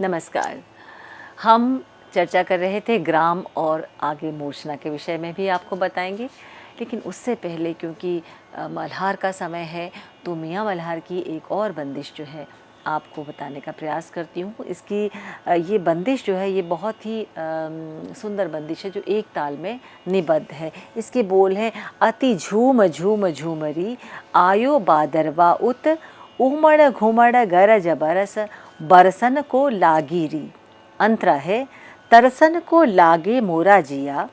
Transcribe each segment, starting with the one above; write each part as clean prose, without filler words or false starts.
नमस्कार। हम चर्चा कर रहे थे ग्राम और आगे मूर्छना के विषय में भी आपको बताएंगे, लेकिन उससे पहले क्योंकि मल्हार का समय है तो मियाँ मल्हार की एक और बंदिश जो है आपको बताने का प्रयास करती हूँ। इसकी ये बंदिश जो है ये बहुत ही सुंदर बंदिश है जो एक ताल में निबद्ध है। इसके बोल हैं अति झूम झूम झूमरी आयो बादरवा उत उमड़ घुमड़ गरज बरस बरसन को लागिरी। अंतरा है तरसन को लागे मोरा जिया,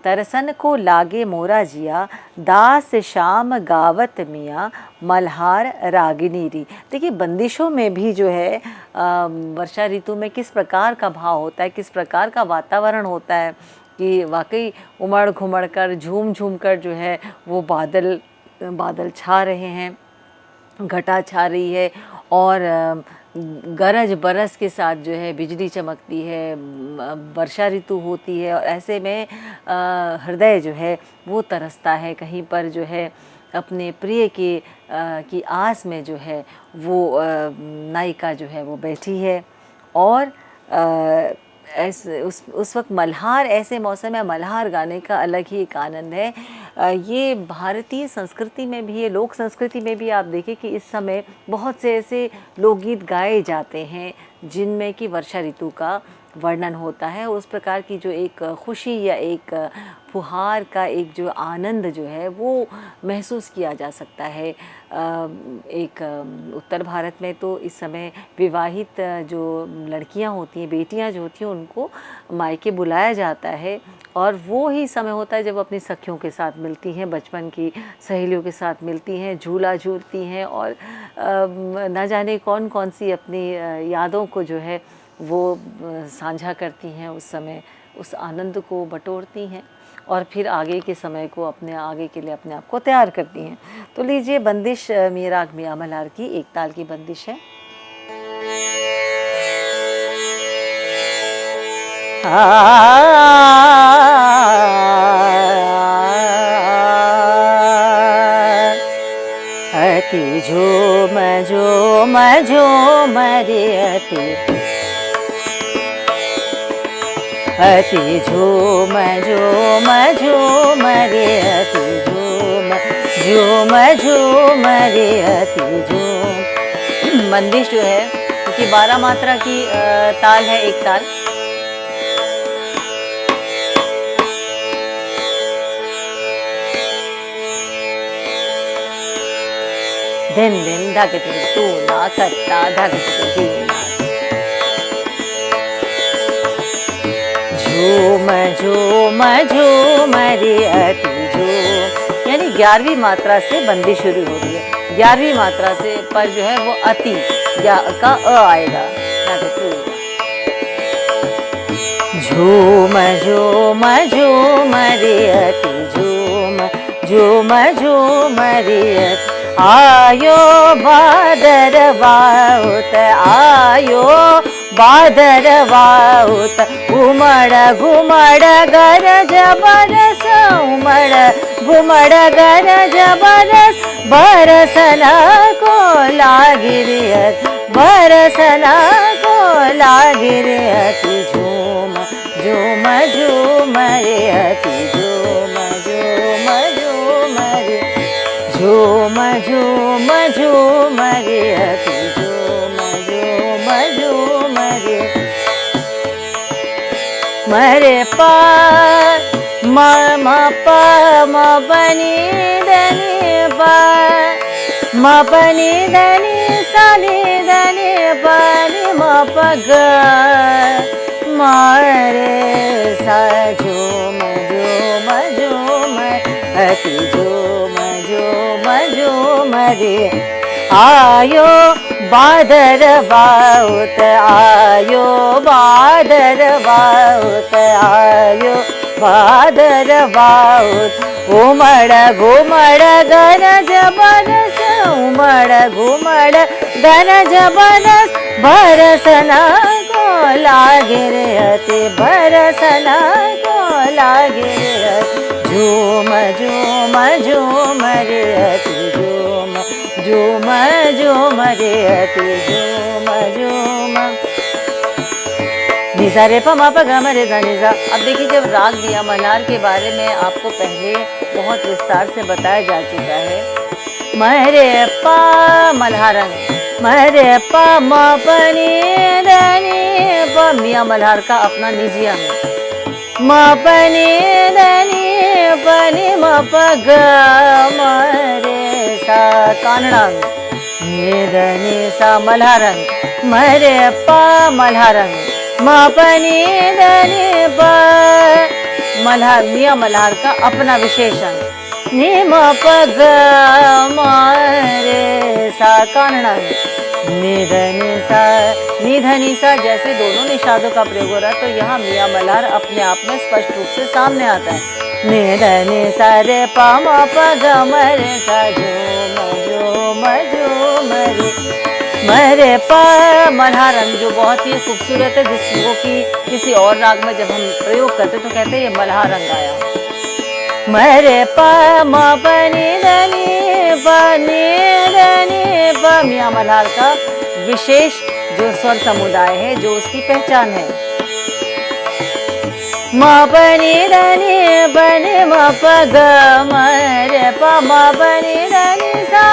तरसन को लागे मोरा जिया दास शाम गावत मियाँ मल्हार रागिनी री। देखिए बंदिशों में भी जो है वर्षा ऋतु में किस प्रकार का भाव होता है, किस प्रकार का वातावरण होता है कि वाकई उमड़ घुमड़ कर झूम झूम कर जो है वो बादल छा रहे हैं, घटा छा रही है और गरज बरस के साथ जो है बिजली चमकती है, वर्षा ऋतु होती है और ऐसे में हृदय जो है वो तरसता है। कहीं पर जो है अपने प्रिय की आस में जो है वो नायिका जो है वो बैठी है और उस वक्त मल्हार, ऐसे मौसम में मल्हार गाने का अलग ही एक आनंद है। ये भारतीय संस्कृति में भी है, लोक संस्कृति में भी आप देखें कि इस समय बहुत से ऐसे लोकगीत गाए जाते हैं जिनमें कि वर्षा ऋतु का वर्णन होता है। उस प्रकार की जो एक खुशी या एक फुहार का एक जो आनंद जो है वो महसूस किया जा सकता है। एक उत्तर भारत में तो इस समय विवाहित जो लड़कियां होती हैं, बेटियां जो होती हैं, उनको मायके बुलाया जाता है और वो ही समय होता है जब अपनी सखियों के साथ मिलती हैं, बचपन की सहेलियों के साथ मिलती हैं, झूला झूलती हैं और न जाने कौन कौन सी अपनी यादों को जो है वो साझा करती हैं। उस समय उस आनंद को बटोरती हैं और फिर आगे के समय को अपने आगे के लिए अपने आप को तैयार करती हैं। तो लीजिए बंदिश मियाँ मल्हार की एक ताल की बंदिश है। अति झूम झूम झूम रे अति झूम झूम झूम रे अति झूम झूम झूम रे अति झूम। बंदिश जो है क्योंकि 12 मात्रा की ताल है, एक ताल। दिन दिन धक तू ना करता धक दीना झूम झूम झूम रे अति झूम। यानी 11वीं मात्रा से बंदी शुरू हो रही है। 11वीं मात्रा से पर जो है वो अति या का आएगा। झूम झूम झूम रे अति झूम झूम झूम रे अति आयो बादरवा उत आयो बादरवा उत घुमड़ घुमड़ गरज बरस उमड़ घुमड़ गरज बरस बरसना को लागिरियत बरसना को लागिरियत झूम झूम झूम रे अति झूम झूम झूम रे झूम झूम झूम रे अति झूम झूम झूम रे मरे पार म प म बनी धनी पार म बनी धनी सानी धनी पानी म पग मारे सा झूम झूम झूम अति झूम झूम झूम रे आयो बादरवा उत आयो बादरवा उत आयो बादरवा उत उमड़ घुमड़ गरज बरस उमड़ घुमड़ गरज बरस बरसना को लागे रे अति बरसना को लागे रे झूम झूम झूम रे अति झूम झूम झूम रे अति झूम झूम निसा रे प म प ग म रे धा नि सा। अब देखिए, जब राग मियां मल्हार के बारे में आपको पहले बहुत विस्तार से बताया जा चुका है। मरे प मल्हारंग, मरे प म प नि ध नि प, मियां मल्हार का अपना निजी अंग। म प नि ध नि प नि म प ग म रे सा कानड़ांग, नि ध नि सा मल्हारंग, मरे प मल्हारंग, म प नि ध नि प। मल्हार, मियां मल्हार का अपना विशेषण। नि म प ग म रे सा कानड़ांग, नि ध नि सा, नि ध नि सा जैसे दोनों निषादों का प्रयोग हो रहा है, तो यहाँ मियां मल्हार अपने आप में स्पष्ट रूप से सामने आता है। नि ध नि सा रे प म प ग म रे सा झूम झूम रे, मरे प मल्हारंग, जो बहुत ही खूबसूरत है, जिसको कि किसी और राग में जब हम प्रयोग करते तो कहते हैं ये मल्हारंग आया। मरे प म प नि ध नि प नि ध नि प, मियां मल्हार का विशेष जो स्वर समुदाय है, जो उसकी पहचान है। म प नि ध नि प नि म प ग म रे प म प नि ध नि सा,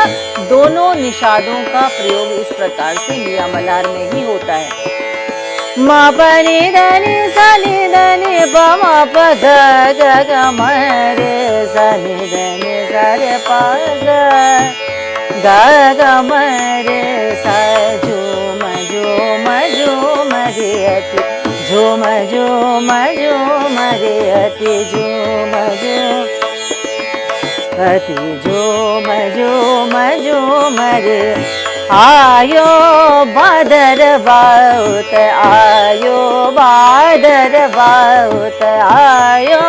दोनों निषादों का प्रयोग इस प्रकार से मियां मल्हार में ही होता है। म प नि ध नि सा नि ध नि प म प ग ग ग म रे सा नि ध नि सा रे प ग ग ग म रे सा झूम झूम झूम रे अति झूम झूम झूम रे अति झूम झूम अति झूम झूम झूम रे। आयो बादर बाउत, आयो बादर बाउत, आयो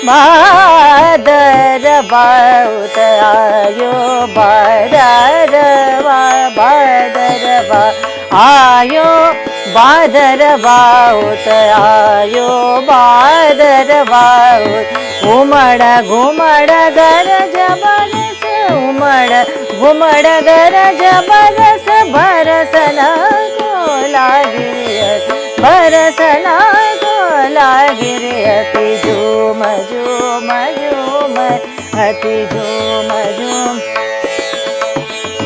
बादर बाउत, आयो बादर बादर बा, आयो बादर बाउत, आयो बादर बाउत। घुमड़ घुमड़ गरज बरस, उमड़ घुमड़ गरज बरस, बरसना को लागे, बरसना को लागे रे अति झूम झूम झूम, अति झूम झूम।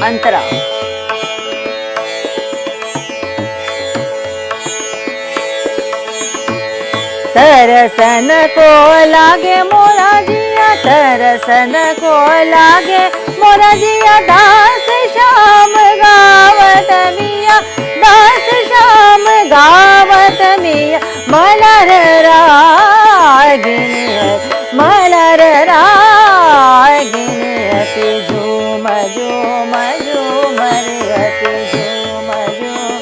अंतरा। तरसन को लागे मोरा जिया, तरसन को लागे मोरा जिया, दास श्याम गावत मिया, दास श्याम गावत मिया। मलर रागिनी, मलर रागिनी अति झूम झूम झूम रे अति झूम झूम।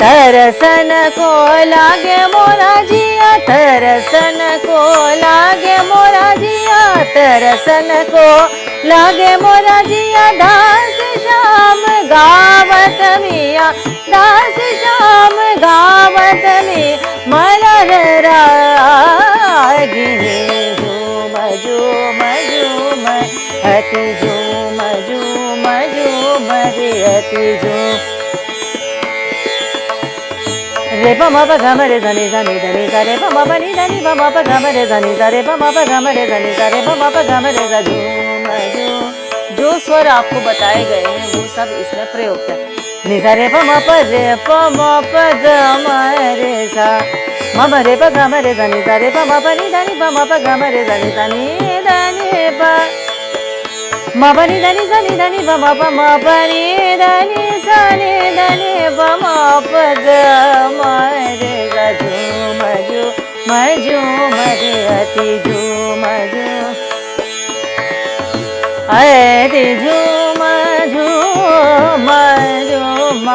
तरसन को लागे मोरा जिया, तरसन को लागे मोरा जिया, तरसन को लागे मोरा जिया, दास श्याम गावत मिया, दास श्याम गावत मिया। मलर रागिनी झूम झूम झूम अति झूम झूम झूम रे अति झूम। रे प म प ग म रे ध नि सा नि ध नि सा रे प म प नि ध नि प म प ग म रे ध नि सा रे प म प ग म रे ध नि सा रे प म प ग म रे सा झूम झूम। जो स्वर आपको बताए गए हैं वो सब इसमें प्रयुक्त है। नि सा रे प म प रे प म प ग म रे सा, म प रे प ग म रे ध नि सा रे प म प नि ध नि प म प ग म रे ध नि सा नि ध नि प, म प नि ध नि सा नि ध नि प म प, म प नि ध नि सा नि ध नि प म प ग म रे सा झूम झूम झूम रे अति झूम झूम, अति झूम झूम झूम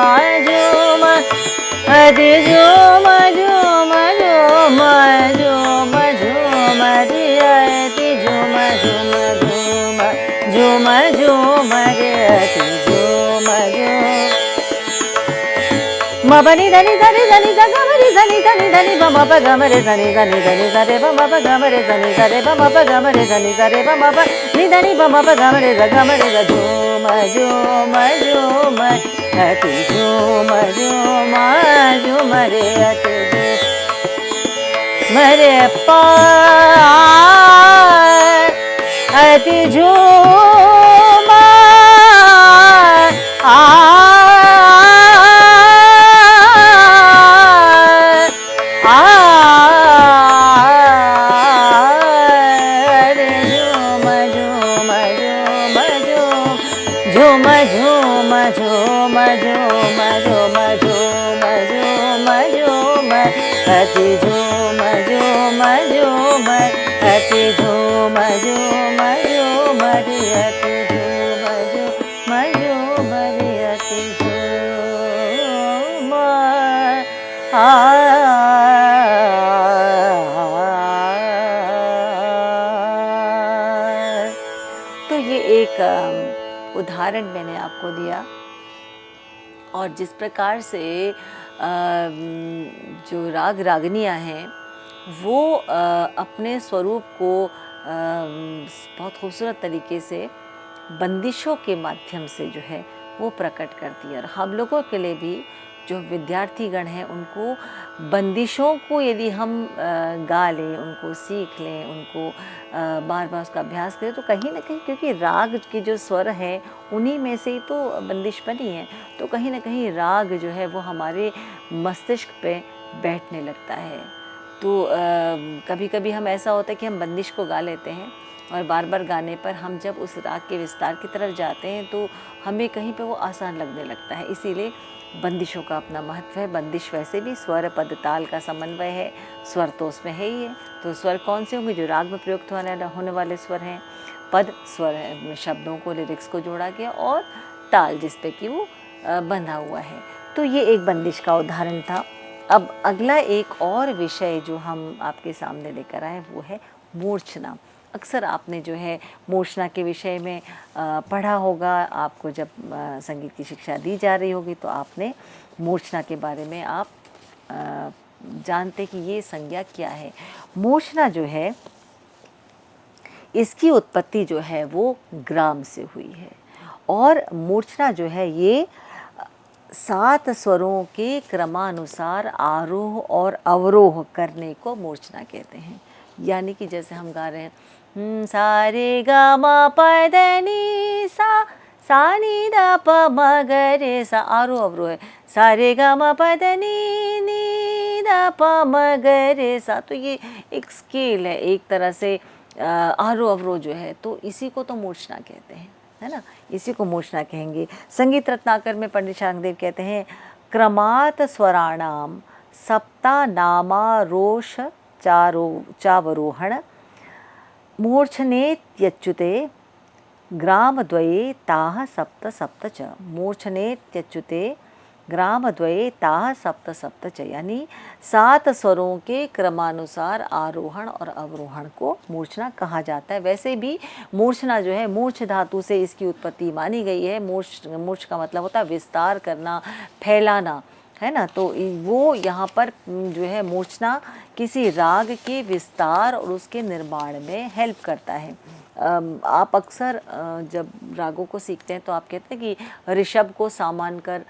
झूम, अति झूम झूम झूम झूम झूम रे अति झूम झूम झूम झूम झूम रे अति झूम झूम। म बनी धनी धनी धनी ध ग म रे धनी धनी धनी ब म प ग म रे धनी धनी धनी ध रे ब म प ग म रे धनी ध रे ब म प ग म रे धनी ध रे ब म प नि धनी ब म प ग म रे ध ग म रे ध झूम झूम झूम अति झूम झूम झूम रे अति झूम रे पा अति झूम झूम झूम झूम झूम झूम झूम झूम झूम अति झूम झूम झूम अति झूम झूम झूम रे अति झूम झूम झूम रे अति झूम तो ये एक उदाहरण मैंने आपको दिया। और जिस प्रकार से जो राग रागनियाँ हैं वो अपने स्वरूप को बहुत खूबसूरत तरीके से बंदिशों के माध्यम से जो है वो प्रकट करती है। और हम लोगों के लिए भी जो विद्यार्थीगण हैं उनको बंदिशों को यदि हम गा लें, उनको सीख लें, उनको बार बार उसका अभ्यास करें तो कहीं ना कहीं, क्योंकि राग के जो स्वर हैं उन्हीं में से ही तो बंदिश बनी है, तो कहीं ना कहीं राग जो है वो हमारे मस्तिष्क पे बैठने लगता है। तो कभी कभी हम ऐसा होता है कि हम बंदिश को गा लेते हैं और बार बार गाने पर हम जब उस राग के विस्तार की तरफ जाते हैं तो हमें कहीं पे वो आसान लगने लगता है। इसीलिए बंदिशों का अपना महत्व है। बंदिश वैसे भी स्वर पद ताल का समन्वय है, स्वर तो उसमें है ही है। तो स्वर कौन से होंगे? जो राग में प्रयुक्त होने वाले स्वर हैं। पद स्वर है, शब्दों को, लिरिक्स को जोड़ा गया, और ताल जिस पे कि वो बंधा हुआ है। तो ये एक बंदिश का उदाहरण था। अब अगला एक और विषय जो हम आपके सामने लेकर आए वो है मूर्छना। अक्सर आपने जो है मूर्छना के विषय में पढ़ा होगा। आपको जब संगीत की शिक्षा दी जा रही होगी तो आपने मूर्छना के बारे में आप जानते कि ये संज्ञा क्या है। मूर्छना जो है इसकी उत्पत्ति जो है वो ग्राम से हुई है। और मूर्छना जो है ये 7 स्वरों के क्रमानुसार आरोह और अवरोह करने को मूर्छना कहते हैं। यानी कि जैसे हम गा रहे हैं सा रे गा मा पा धा नी सा, सा नी धा पा मा गा रे सा, आरोह अवरोह है। सा रे गा मा पा धा नी धा पा मा गा रे सा। तो ये एक स्केल है, एक तरह से आरोह अवरोह जो है, तो इसी को तो मूर्छना कहते हैं, है ना। इसी को मूर्छना कहेंगे। संगीत रत्नाकर में पंडित शार्ंगदेव कहते हैं क्रमात् स्वराणाम सप्ता नामारोष चावरोहण मूर्छनेत्यच्युते ग्रामद्वये ताः सप्त सप्त च। मूर्छनेत्यच्युते ग्रामद्वये ताः सप्त सप्त च। यानी 7 स्वरों के क्रमानुसार आरोहण और अवरोहण को मूर्छना कहा जाता है। वैसे भी मूर्छना जो है मूर्छ धातु से इसकी उत्पत्ति मानी गई है। मूर्छ का मतलब होता है विस्तार करना, फैलाना, है ना। तो वो यहाँ पर जो है मूर्छना किसी राग के विस्तार और उसके निर्माण में हेल्प करता है। आप अक्सर जब रागों को सीखते हैं तो आप कहते हैं कि ऋषभ को सामान कर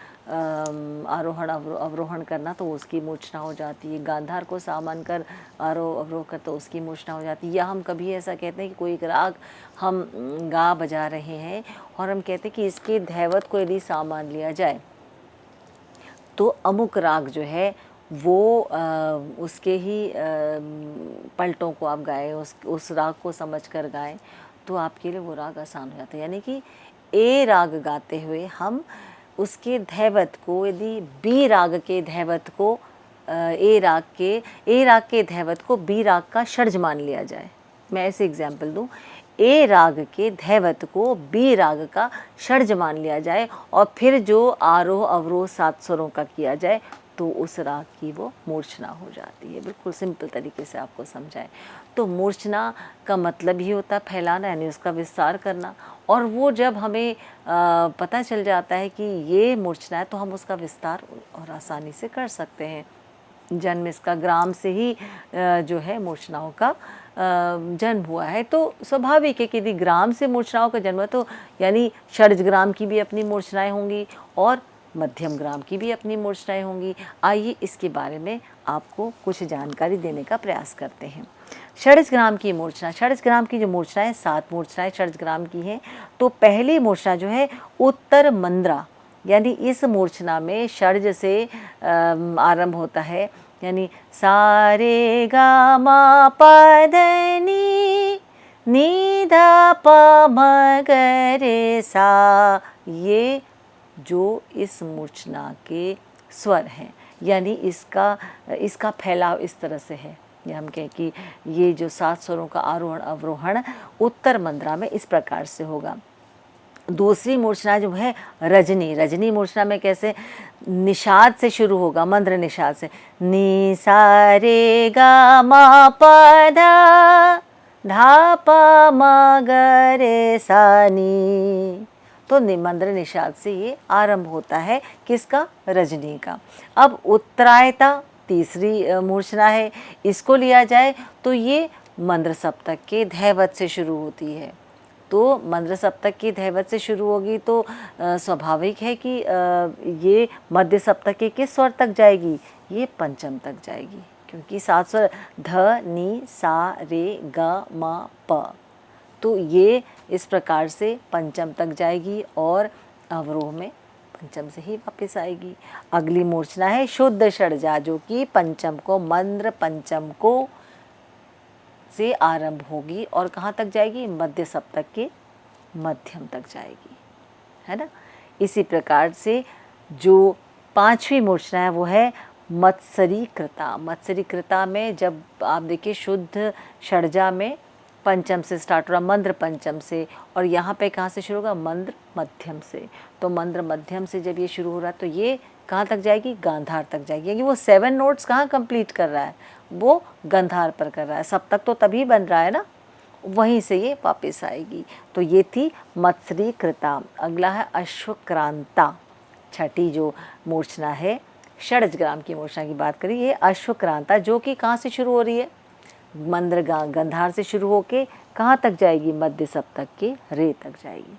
आरोहण अवरोहण करना तो उसकी मूर्छना हो जाती है, गांधार को सामान कर आरोह अवरोह कर तो उसकी मूर्छना हो जाती है। या हम कभी ऐसा कहते हैं कि कोई एक राग हम गा बजा रहे हैं और हम कहते हैं कि इसके धैवत को यदि सामान लिया जाए तो अमुक राग जो है वो उसके ही पलटों को आप गाएं, उस राग को समझकर गाएं तो आपके लिए वो राग आसान हो जाता है। यानी कि ए राग गाते हुए हम उसके धैवत को, यदि बी राग के धैवत को ए राग के धैवत को बी राग का षड्ज मान लिया जाए। मैं ऐसे एग्जाम्पल दूं, ए राग के धैवत को बी राग का षड्ज मान लिया जाए और फिर जो आरोह अवरोह 7 स्वरों का किया जाए तो उस राग की वो मूर्छना हो जाती है। बिल्कुल सिंपल तरीके से आपको समझाएं तो मूर्छना का मतलब ही होता है फैलाना, यानी उसका विस्तार करना। और वो जब हमें पता चल जाता है कि ये मूर्छना है तो हम उसका विस्तार और आसानी से कर सकते हैं। जन्म इसका ग्राम से ही जो है मूर्छनाओं का जन्म हुआ है, तो स्वाभाविक है कि यदि ग्राम से मूर्छनाओं का जन्म है तो यानी षड्ज ग्राम की भी अपनी मूर्छनाएं होंगी और मध्यम ग्राम की भी अपनी मूर्छनाएं होंगी। आइए इसके बारे में आपको कुछ जानकारी देने का प्रयास करते हैं। षड्ज ग्राम की मूर्छना, षड्ज ग्राम की जो मूर्छनाएं 7 मूर्छनाएं षड्ज ग्राम की हैं। तो पहली मूर्छना जो है उत्तर मंद्रा, यानी इस मूर्छना में षड्ज से आरंभ होता है, यानी सा रे गा मा पा धा नी धा पा म ग रे सा, ये जो इस मूर्छना के स्वर हैं, यानी इसका फैलाव इस तरह से है। या हम कहें कि ये जो 7 स्वरों का आरोहण अवरोहण उत्तर मंद्रा में इस प्रकार से होगा। दूसरी मूर्छना जो है रजनी, रजनी मूर्छना में कैसे, निषाद से शुरू होगा, मंद्र निषाद से, नी सा रे गा मा पा धा पा म ग रे सा नी। तो मंद्र निषाद से ये आरंभ होता है, किसका, रजनी का। अब उत्तरायता तीसरी मूर्छना है, इसको लिया जाए तो ये मंद्र सप्तक के धैवत से शुरू होती है। तो मंद्र सप्तक की धैवत से शुरू होगी तो स्वाभाविक है कि ये मध्य सप्तक के किस स्वर तक जाएगी, ये पंचम तक जाएगी, क्योंकि 7 स्वर ध नी सा रे ग म प, तो ये इस प्रकार से पंचम तक जाएगी और अवरोह में पंचम से ही वापस आएगी। अगली मूर्छना है शुद्ध षड्जा, जो कि पंचम को, मंद्र पंचम को से आरंभ होगी और कहाँ तक जाएगी, मध्य सप्तक के मध्यम तक जाएगी, है ना। इसी प्रकार से जो 5वीं मूर्छना है वो है मत्सरीकृता। मत्सरीकृता में जब आप देखिए शुद्ध षड्जा में पंचम से स्टार्ट हो रहा, मंद्र पंचम से, और यहाँ पे कहाँ से शुरू होगा, मंद्र मध्यम से। तो मंद्र मध्यम से जब ये शुरू हो रहा है तो ये कहाँ तक जाएगी, गांधार तक जाएगी, क्योंकि वो 7 नोट्स कहाँ कंप्लीट कर रहा है, वो गंधार पर कर रहा है। सप्तक तो तभी बन रहा है ना, वहीं से ये वापस आएगी। तो ये थी मत्सरीकृता। अगला है अश्वक्रांता, छठी जो मूर्छना है, षड्ज ग्राम की मूर्छना की बात करें, ये अश्वक्रांता, जो कि कहाँ से शुरू हो रही है, मंद्र गंधार से शुरू होके कहाँ तक जाएगी, मध्य सप्तक के रे तक जाएगी।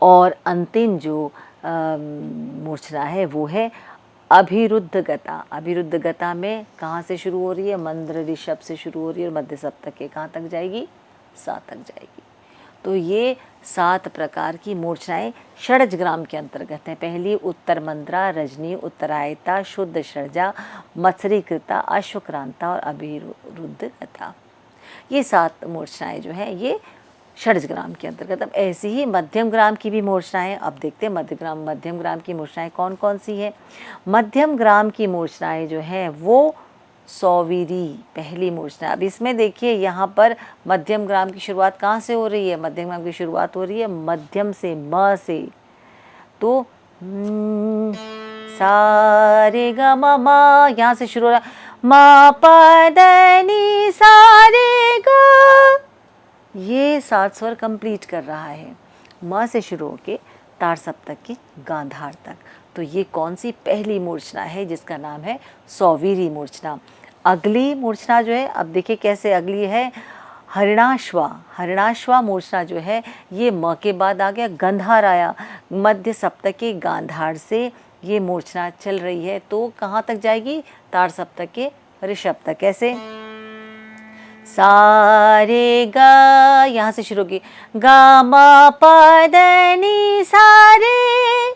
और अंतिम जो मूर्छना है वो है अभिरुद्ध गता। अभिरुद्ध गता में कहाँ से शुरू हो रही है, मंद्र ऋषभ से शुरू हो रही है और मध्य सप्तक के कहाँ तक जाएगी, 7 तक जाएगी। तो ये 7 प्रकार की मूर्छनाएं षड्ज ग्राम के अंतर्गत हैं। पहली उत्तर मंद्रा, रजनी, उत्तरायता, शुद्ध षड्जा, मत्सरीकृता, अश्वक्रांता और अभिरुद्ध गता। ये 7 मूर्छनाएं जो हैं ये षड्ज ग्राम के अंतर्गत। अब ऐसी ही मध्यम ग्राम की भी मूर्छनाएं, अब देखते हैं मध्यम ग्राम की मूर्छनाएं कौन कौन सी हैं। मध्यम ग्राम की मूर्छनाएं जो हैं वो सौवीरी, पहली मूर्छना। अब इसमें देखिए यहाँ पर मध्यम ग्राम की शुरुआत कहाँ से हो रही है, मध्यम ग्राम की शुरुआत हो रही है मध्यम से, म से। तो सा रे ग म म, यहाँ से शुरू हो रहा है, म प द नी सा रे ग, ये 7 स्वर कंप्लीट कर रहा है, म से शुरू होके तार सप्तक के गांधार तक। तो ये कौन सी पहली मूर्छना है, जिसका नाम है सौवीरी मूर्छना। अगली मूर्छना जो है, अब देखिए कैसे अगली है हरिणाश्वा। हरिणाश्वा मूर्छना जो है ये म के बाद आ गया, गंधार आया, मध्य सप्तक के गांधार से ये मूर्छना चल रही है। तो कहाँ तक जाएगी, तार सप्तक के ऋषभ तक। कैसे, सा रे गा, यहाँ से शुरू होगी, गा मा पा द नी सा रे,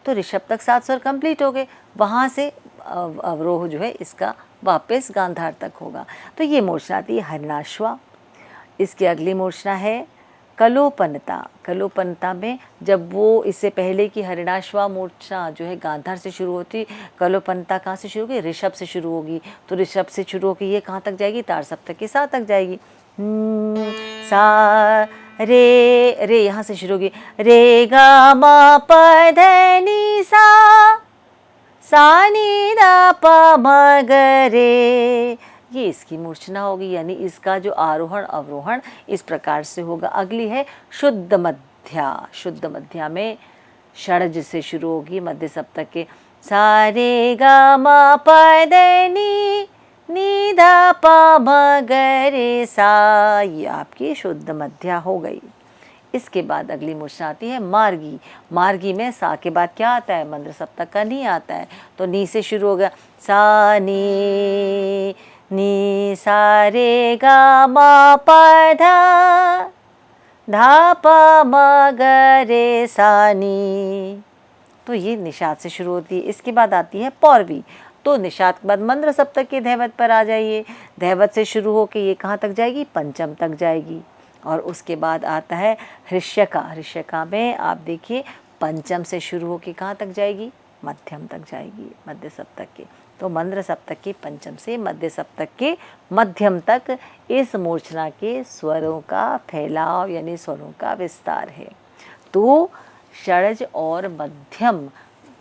तो ऋषभ तक 7 स्वर कंप्लीट हो गए। वहाँ से अवरोह जो है इसका वापस गांधार तक होगा। तो ये मूर्छना थी हरिणाश्वा। इसकी अगली मूर्छना है कलोपनता। कलोपनता में जब वो इससे पहले की हरिणाश्वा मूर्छना जो है गांधार से शुरू होती, कलोपनता कहाँ से शुरू होगी, ऋषभ से शुरू होगी। तो ऋषभ से शुरू होकर ये कहाँ तक जाएगी, तार सप्तक के 7 तक जाएगी। सा रे, रे यहाँ से शुरू होगी, रे गा मा प ध नी सा, सा नी दा पा म ग रे, ये इसकी मूर्छना होगी, यानी इसका जो आरोहण अवरोहण इस प्रकार से होगा। अगली है शुद्ध मध्या। शुद्ध मध्या में षड्ज से शुरू होगी, मध्य सप्तक के सा रे गा मा पा द नी, नी धा पा म ग रे सा, ये आपकी शुद्ध मध्या हो गई। इसके बाद अगली मूर्छना आती है मार्गी। मार्गी में सा के बाद क्या आता है? मंद्र सप्तक का नी आता है, तो नी से शुरू हो गया सा नी, नी सा रे गा मा पा धा, धा पा म ग रे सा नी, तो ये निषाद से शुरू होती है। इसके बाद आती है पौरवी, तो निषाद के बाद मंद्र सप्तक के धैवत पर आ जाइए। धैवत से शुरू होकर ये कहाँ तक जाएगी? पंचम तक जाएगी। और उसके बाद आता है हृष्यका। हृष्यका में आप देखिए पंचम से शुरू होकर कहाँ तक जाएगी? मध्यम तक जाएगी, मध्य सप्तक के। तो मंद्र सप्तक के पंचम से मध्य सप्तक के मध्यम तक इस मूर्छना के स्वरों का फैलाव यानी स्वरों का विस्तार है। तो षड्ज और मध्यम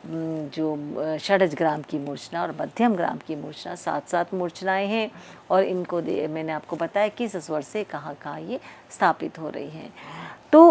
जो षड्ज ग्राम की मूर्छना और मध्यम ग्राम की मूर्छना 7 मूर्छनाएं हैं, और इनको मैंने आपको बताया किस स्वर से कहाँ कहाँ ये स्थापित हो रही हैं। तो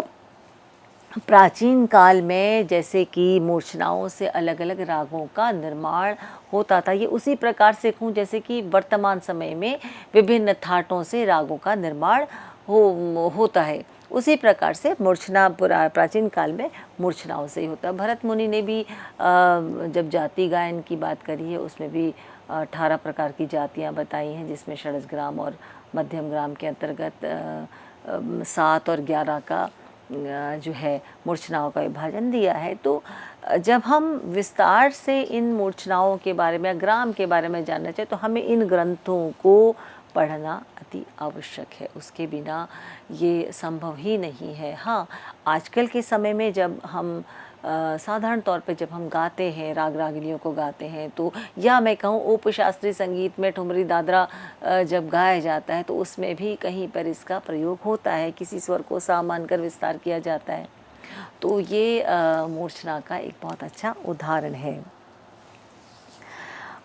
प्राचीन काल में जैसे कि मूर्छनाओं से अलग अलग रागों का निर्माण होता था, ये उसी प्रकार से कहूँ जैसे कि वर्तमान समय में विभिन्न थाटों से रागों का निर्माण होता है, उसी प्रकार से मूर्छना प्राचीन काल में मूर्छनाओं से ही होता है। भरत मुनि ने भी जब जाति गायन की बात करी है उसमें भी 18 प्रकार की जातियाँ बताई हैं, जिसमें षड्ज ग्राम और मध्यम ग्राम के अंतर्गत 7 और 11 का जो है मूर्छनाओं का विभाजन दिया है। तो जब हम विस्तार से इन मूर्छनाओं के बारे में, ग्राम के बारे में जानना चाहें तो हमें इन ग्रंथों को पढ़ना अति आवश्यक है, उसके बिना ये संभव ही नहीं है। हाँ, आजकल के समय में जब हम साधारण तौर पे जब हम गाते हैं, राग रागिनियों को गाते हैं, तो या मैं कहूँ उपशास्त्रीय संगीत में ठुमरी दादरा जब गाया जाता है तो उसमें भी कहीं पर इसका प्रयोग होता है, किसी स्वर को सा मानकर विस्तार किया जाता है। तो ये मूर्छना का एक बहुत अच्छा उदाहरण है।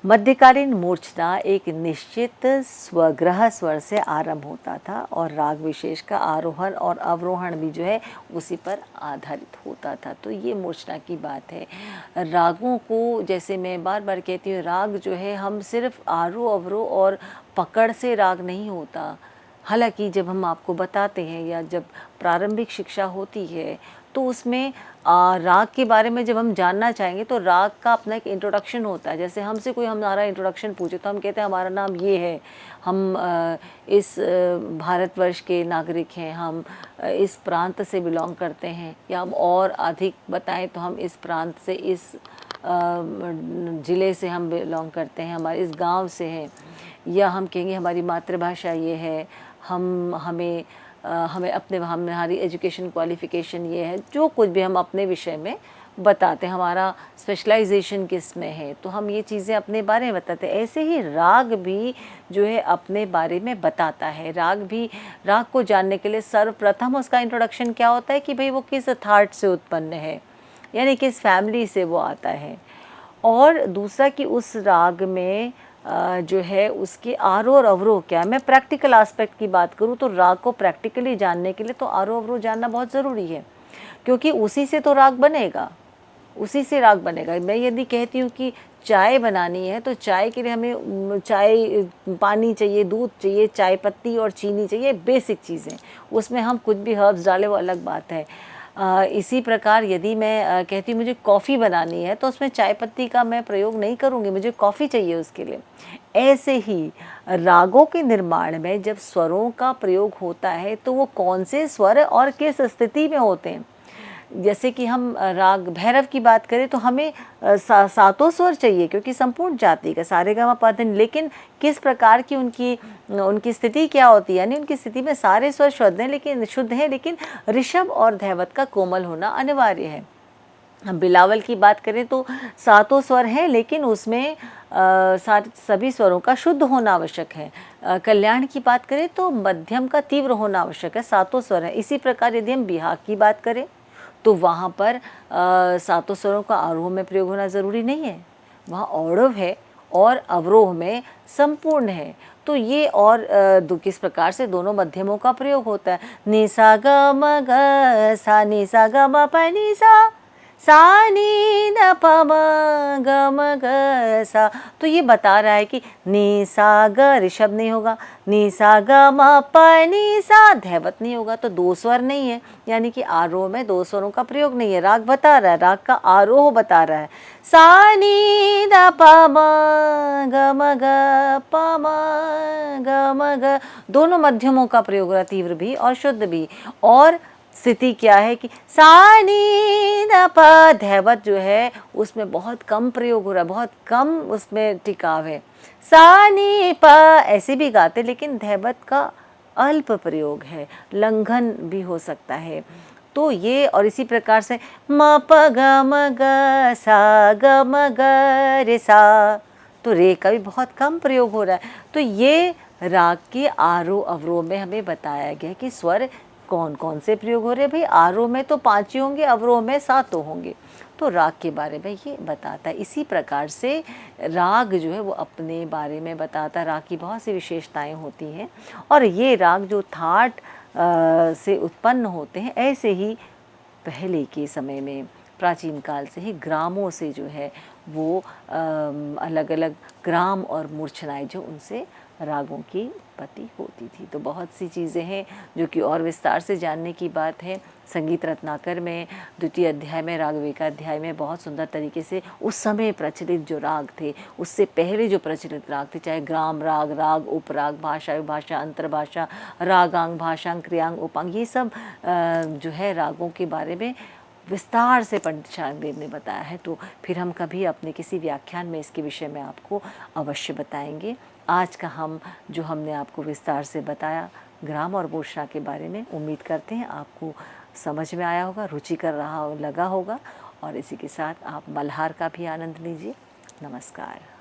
मध्यकालीन मूर्छना एक निश्चित स्वग्रह स्वर से आरंभ होता था और राग विशेष का आरोहण और अवरोहण भी जो है उसी पर आधारित होता था। तो ये मूर्छना की बात है। रागों को, जैसे मैं बार बार कहती हूँ, राग जो है हम सिर्फ आरोह अवरोह और पकड़ से राग नहीं होता। हालांकि जब हम आपको बताते हैं या जब प्रारंभिक शिक्षा होती है तो उसमें राग के बारे में जब हम जानना चाहेंगे तो राग का अपना एक इंट्रोडक्शन होता है। जैसे हमसे कोई हमारा इंट्रोडक्शन पूछे तो हम कहते हैं हमारा नाम ये है, हम इस भारतवर्ष के नागरिक हैं, हम इस प्रांत से बिलोंग करते हैं, या हम और अधिक बताएं तो हम इस प्रांत से, इस ज़िले से हम बिलोंग करते हैं, हमारे इस गांव से हैं, या हम कहेंगे हमारी मातृभाषा ये है, हमें हमारी एजुकेशन क्वालिफ़िकेशन ये है, जो कुछ भी हम अपने विषय में बताते हैं, हमारा स्पेशलाइजेशन किस में है, तो हम ये चीज़ें अपने बारे में बताते हैं। ऐसे ही राग भी जो है अपने बारे में बताता है। राग को जानने के लिए सर्वप्रथम उसका इंट्रोडक्शन क्या होता है कि भाई वो किस थाट से उत्पन्न है, यानी किस फैमिली से वो आता है, और दूसरा कि उस राग में जो है उसके आरोह और अवरोह क्या है। मैं प्रैक्टिकल एस्पेक्ट की बात करूँ तो राग को प्रैक्टिकली जानने के लिए तो आरोह अवरोह जानना बहुत ज़रूरी है, क्योंकि उसी से तो राग बनेगा, उसी से राग बनेगा। मैं यदि कहती हूँ कि चाय बनानी है तो चाय के लिए हमें पानी चाहिए, दूध चाहिए, चाय पत्ती और चीनी चाहिए, बेसिक चीज़ें। उसमें हम कुछ भी हर्ब्स डालें वो अलग बात है। इसी प्रकार यदि मैं कहती हूँ मुझे कॉफ़ी बनानी है तो उसमें चाय पत्ती का मैं प्रयोग नहीं करूँगी, मुझे कॉफ़ी चाहिए उसके लिए। ऐसे ही रागों के निर्माण में जब स्वरों का प्रयोग होता है तो वो कौन से स्वर और किस स्थिति में होते हैं। जैसे कि हम राग भैरव की बात करें तो हमें सातों स्वर चाहिए, क्योंकि संपूर्ण जाति का सारेगामा पा धा, लेकिन किस प्रकार की उनकी स्थिति क्या होती है, यानी उनकी स्थिति में सारे स्वर शुद्ध हैं, लेकिन ऋषभ और धैवत का कोमल होना अनिवार्य है। हम बिलावल की बात करें तो सातों स्वर हैं, लेकिन उसमें सभी स्वरों का शुद्ध होना आवश्यक है। कल्याण की बात करें तो मध्यम का तीव्र होना आवश्यक है, सातों स्वर हैं। इसी प्रकार यदि हम बिहाग की बात करें तो वहाँ पर सातों स्वरों का आरोह में प्रयोग होना ज़रूरी नहीं है, वहाँ औड़व है और अवरोह में संपूर्ण है। तो ये और किस प्रकार से दोनों मध्यमों का प्रयोग होता है। नि सा ग म ग सा, नि सा ग म प नि सा नी द प म ग म ग सा। तो ये बता रहा है कि नि सा ग ऋषभ नहीं होगा, नि सा ग म प नि सा धैवत नहीं होगा, तो दो स्वर नहीं है, यानी कि आरोह में दो स्वरों का प्रयोग नहीं है। राग बता रहा है, राग का आरोह बता रहा है। सा नी द प म ग म ग प म ग म ग, दोनों मध्यमों का प्रयोग हो रहा है, तीव्र भी और शुद्ध भी। और स्थिति क्या है कि सा नी द प, धैवत जो है उसमें बहुत कम प्रयोग हो रहा है, बहुत कम उसमें टिकाव है। सा नी प ऐसे भी गाते, लेकिन धैवत का अल्प प्रयोग है, लंघन भी हो सकता है। तो ये और इसी प्रकार से म प ग म ग सा ग म ग रे सा, तो रे का भी बहुत कम प्रयोग हो रहा है। तो ये राग के आरोह अवरोह में हमें बताया गया कि स्वर कौन कौन से प्रयोग हो रहे हैं। भाई आरोह में तो 5 ही होंगे, अवरोह में 7 होंगे। तो राग के बारे में ये बताता है। इसी प्रकार से राग जो है वो अपने बारे में बताता है। राग की बहुत सी विशेषताएं होती हैं और ये राग जो थाट से उत्पन्न होते हैं, ऐसे ही पहले के समय में प्राचीन काल से ही ग्रामों से जो है वो अलग अलग ग्राम और मूर्छनाएं जो उनसे रागों की उत्पत्ति होती थी। तो बहुत सी चीज़ें हैं जो कि और विस्तार से जानने की बात है। संगीत रत्नाकर में द्वितीय अध्याय में, राग विवेकाध्याय में बहुत सुंदर तरीके से उस समय प्रचलित जो राग थे, उससे पहले जो प्रचलित राग थे, चाहे ग्राम राग, राग उपराग, भाषा विभाषा, अंतर्भाषा, रागांग, भाषांग, क्रियांग, उपांग, ये सब जो है रागों के बारे में विस्तार से पंडित शार्ंगदेव ने बताया है। तो फिर हम कभी अपने किसी व्याख्यान में इसके विषय में आपको अवश्य बताएंगे। आज का जो हमने आपको विस्तार से बताया ग्राम और मूर्छना के बारे में, उम्मीद करते हैं आपको समझ में आया होगा, रुचिकर लगा होगा। और इसी के साथ आप मल्हार का भी आनंद लीजिए। नमस्कार।